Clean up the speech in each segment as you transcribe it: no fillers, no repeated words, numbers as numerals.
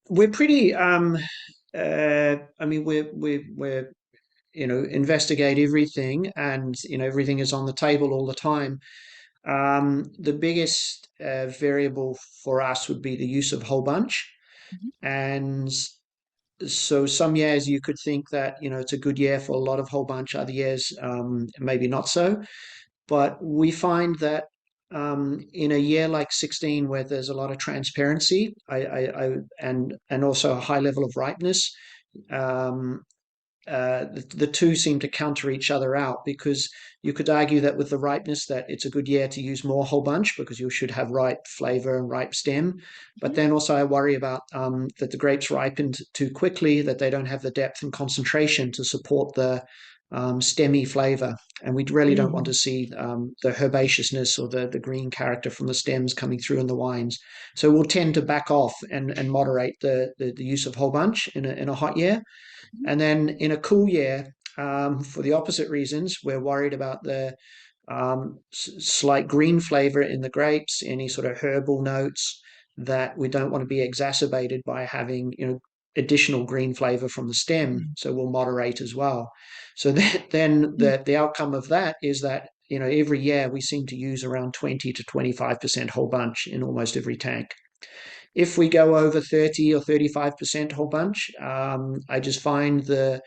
We're pretty. I mean, we're investigate everything, and everything is on the table all the time. The biggest variable for us would be the use of whole bunch, Mhm. and so some years you could think that it's a good year for a lot of whole bunch. Other years, maybe not so. But we find that in a year like 16, where there's a lot of transparency, and also a high level of ripeness, um, the two seem to counter each other out, because you could argue that with the ripeness that it's a good year to use more whole bunch because you should have ripe flavor and ripe stem. But Mhm. then also I worry about that the grapes ripened too quickly, that they don't have the depth and concentration to support the stemmy flavor. And we really don't want to Mhm. see the herbaceousness or the green character from the stems coming through in the wines. So we'll tend to back off and moderate the use of whole bunch in a hot year. Mhm. And then in a cool year, for the opposite reasons, we're worried about the slight green flavor in the grapes, any sort of herbal notes that we don't want to be exacerbated by having, additional green flavor from the stem. Mhm. So we'll moderate as well. So then the outcome of that is that, every year we seem to use around 20 to 25% whole bunch in almost every tank. If we go over 30 or 35% whole bunch, I just find the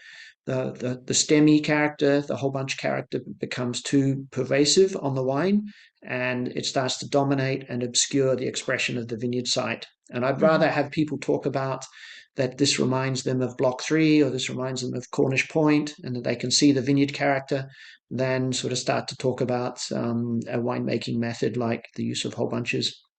stemmy character, the whole bunch character becomes too pervasive on the wine, and it starts to dominate and obscure the expression of the vineyard site. And I'd Mhm. rather have people talk about that this reminds them of Block 3, or this reminds them of Cornish Point, and that they can see the vineyard character, than sort of start to talk about a winemaking method like the use of whole bunches.